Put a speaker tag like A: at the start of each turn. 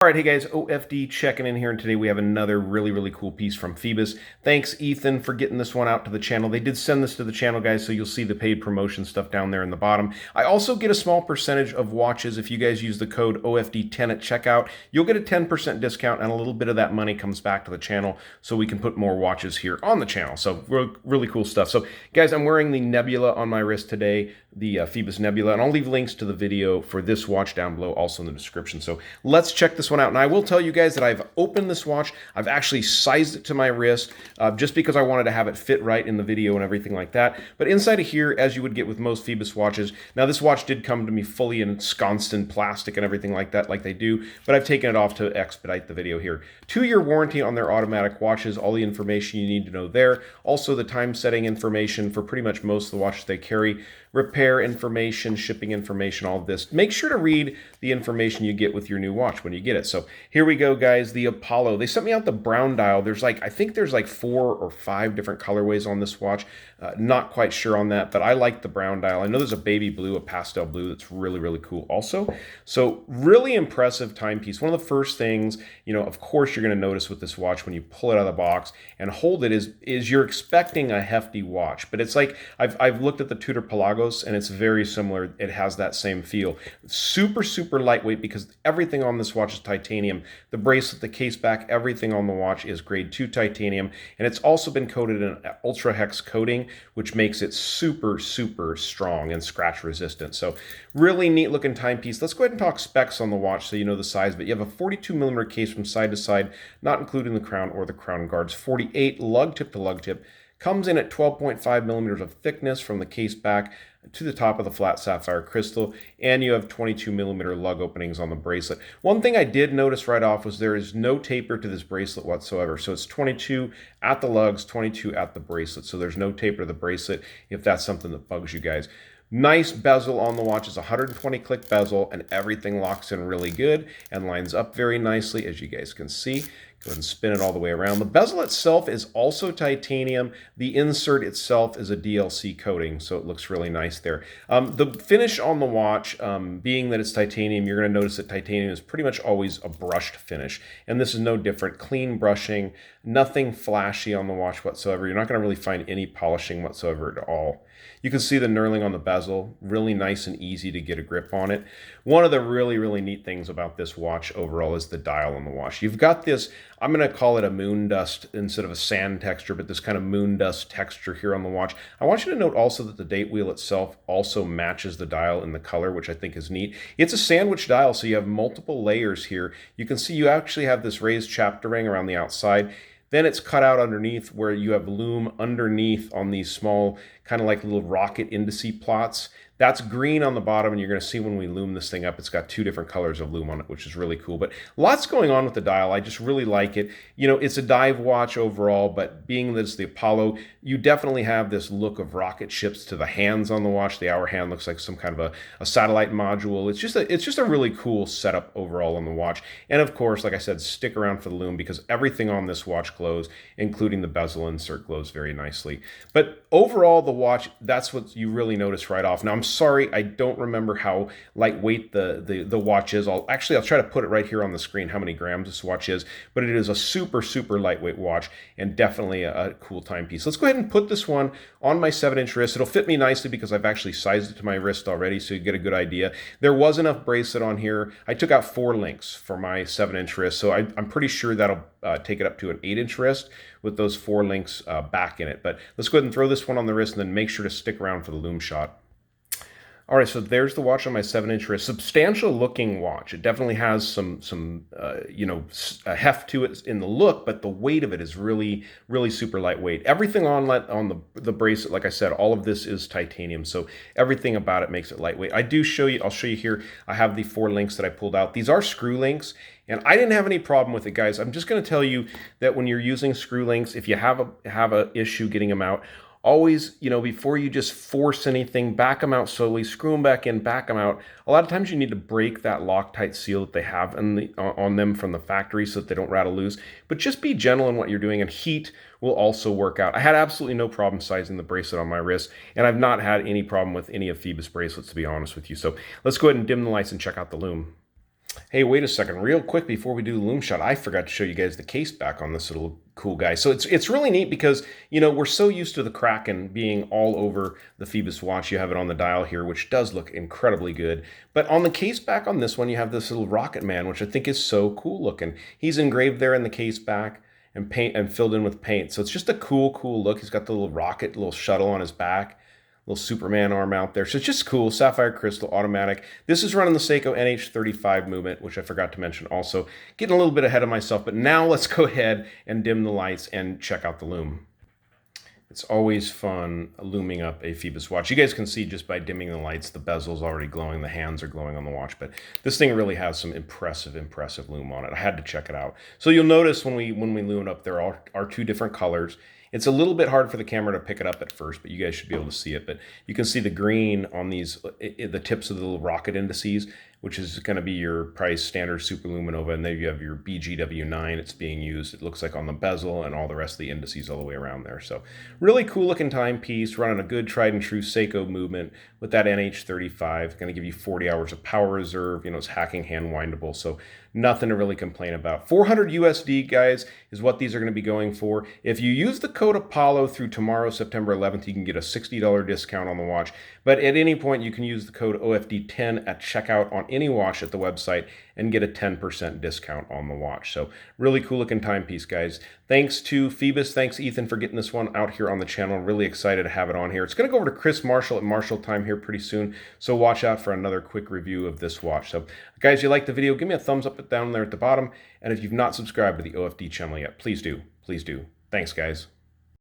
A: All right, hey guys, OFD checking in here, and today we have another really cool piece from Phoibos. Thanks, Ethan, for getting this one out to the channel. They did send this to the channel, guys, so you'll see the paid promotion stuff down there in the bottom. I also get a small percentage of watches. If you guys use the code OFD10 at checkout, you'll get a 10% discount, and a little bit of that money comes back to the channel so we can put more watches here on the channel. So really cool stuff. So, guys, I'm wearing the Nebula on my wrist today, the Phoibos Nebula, and I'll leave links to the video for this watch down below, also in the description. So let's check this one out. And I will tell you guys that I've opened this watch. I've actually sized it to my wrist just because I wanted to have it fit right in the video and everything like that. But inside of here, as you would get with most Phoibos watches, now this watch did come to me fully ensconced in plastic and everything like that, like they do, but I've taken it off to expedite the video here. 2-year warranty on their automatic watches, all the information you need to know there. Also the time setting information for pretty much most of the watches they carry. Repair information, shipping information, all of this. Make sure to read the information you get with your new watch when you get it. So here we go, guys. The Apollo. They sent me out the brown dial. There's I think there's 4 or 5 different colorways on this watch. Not quite sure on that, but I like the brown dial. I know there's a baby blue, a pastel blue that's really cool also. So really impressive timepiece. One of the first things, of course you're going to notice with this watch when you pull it out of the box and hold it is you're expecting a hefty watch. But it's like, I've looked at the Tudor Pelagos, and it's very similar. It has that same feel. Super lightweight because everything on this watch is titanium. The bracelet, the case back, everything on the watch is grade 2 titanium, and it's also been coated in an ultra hex coating, which makes it super strong and scratch resistant. So really neat looking timepiece. Let's go ahead and talk specs on the watch so you know the size. But you have a 42mm case from side to side, not including the crown or the crown guards. 48 lug tip to lug tip. Comes in at 12.5mm of thickness from the case back to the top of the flat sapphire crystal, and you have 22mm lug openings on the bracelet. One thing I did notice right off was there is no taper to this bracelet whatsoever. So it's 22 at the lugs, 22 at the bracelet. So there's no taper to the bracelet if that's something that bugs you guys. Nice bezel on the watch. It's a 120 click bezel, and everything locks in really good and lines up very nicely, as you guys can see. Go ahead and spin it all the way around. The bezel itself is also titanium. The insert itself is a DLC coating, so it looks really nice there. The finish on the watch, being that it's titanium, you're going to notice that titanium is pretty much always a brushed finish, and this is no different. Clean brushing, nothing flashy on the watch whatsoever. You're not going to really find any polishing whatsoever at all. You can see the knurling on the bezel, really nice and easy to get a grip on it. One of the really neat things about this watch overall is the dial on the watch. You've got this, I'm going to call it a moon dust instead of a sand texture, but this kind of moon dust texture here on the watch. I want you to note also that the date wheel itself also matches the dial in the color, which I think is neat. It's a sandwich dial, so you have multiple layers here. You can see you actually have this raised chapter ring around the outside. Then it's cut out underneath where you have lume underneath on these small, kind of like little rocket indice plots. That's green on the bottom, and you're going to see when we lume this thing up, it's got 2 different colors of lume on it, which is really cool. But lots going on with the dial. I just really like it. It's a dive watch overall, but being that it's the Apollo, you definitely have this look of rocket ships to the hands on the watch. The hour hand looks like some kind of a satellite module. It's just a really cool setup overall on the watch. And of course, like I said, stick around for the lume because everything on this watch glows, including the bezel insert glows very nicely. But overall, the watch, that's what you really notice right off. Now, I'm sorry, I don't remember how lightweight the watch is. I'll try to put it right here on the screen how many grams this watch is, but it is a super lightweight watch and definitely a cool timepiece. Let's go ahead and put this one on my 7-inch wrist. It'll fit me nicely because I've actually sized it to my wrist already, so you get a good idea. There was enough bracelet on here. I took out 4 links for my 7-inch wrist, so I'm pretty sure that'll take it up to an 8-inch wrist with those 4 links back in it. But let's go ahead and throw this one on the wrist and then make sure to stick around for the lume shot. All right, so there's the watch on my 7-inch wrist. Substantial looking watch. It definitely has some a heft to it in the look, but the weight of it is really super lightweight. Everything on the bracelet, like I said, all of this is titanium, so everything about it makes it lightweight. I'll show you here. I have the 4 links that I pulled out. These are screw links, and I didn't have any problem with it, guys. I'm just going to tell you that when you're using screw links, if you have a issue getting them out, always, before you just force anything, back them out slowly, screw them back in, back them out. A lot of times you need to break that Loctite seal that they have on them from the factory so that they don't rattle loose. But just be gentle in what you're doing, and heat will also work out. I had absolutely no problem sizing the bracelet on my wrist, and I've not had any problem with any of Phoibos bracelets, to be honest with you. So let's go ahead and dim the lights and check out the lume. Hey, wait a second, real quick before we do the Lume shot, I forgot to show you guys the case back on this little cool guy. So it's really neat because, you know, we're so used to the Kraken being all over the Phoibos watch. You have it on the dial here, which does look incredibly good. But on the case back on this one, you have this little Rocket Man, which I think is so cool looking. He's engraved there in the case back and paint and filled in with paint. So it's just a cool look. He's got the little rocket, little shuttle on his back. Little Superman arm out there. So it's just cool. Sapphire crystal, automatic. This is running the Seiko NH35 movement, which I forgot to mention also. Getting a little bit ahead of myself, but now let's go ahead and dim the lights and check out the Lume. It's always fun looming up a Phoibos watch. You guys can see just by dimming the lights, the bezel's already glowing, the hands are glowing on the watch, but this thing really has some impressive lume on it. I had to check it out. So you'll notice when we lume up, there are two different colors. It's a little bit hard for the camera to pick it up at first, but you guys should be able to see it. But you can see the green on these, the tips of the little rocket indices, which is going to be your price standard superluminova, and then you have your BGW9. It's being used, it looks like, on the bezel and all the rest of the indices all the way around there. So really cool looking timepiece, running a good tried and true Seiko movement with that NH35. Going to give you 40 hours of power reserve. You know, it's hacking hand windable, so nothing to really complain about. 400 USD, guys, is what these are going to be going for. If you use the code Apollo through tomorrow, September 11th, you can get a $60 discount on the watch. But at any point, you can use the code OFD10 at checkout on any watch at the website and get a 10% discount on the watch. So really cool looking timepiece, guys. Thanks to Phoibos. Thanks, Ethan, for getting this one out here on the channel. Really excited to have it on here. It's going to go over to Chris Marshall at Marshall Time here pretty soon. So watch out for another quick review of this watch. So guys, if you like the video, give me a thumbs up down there at the bottom. And if you've not subscribed to the OFD channel yet, please do. Please do. Thanks, guys.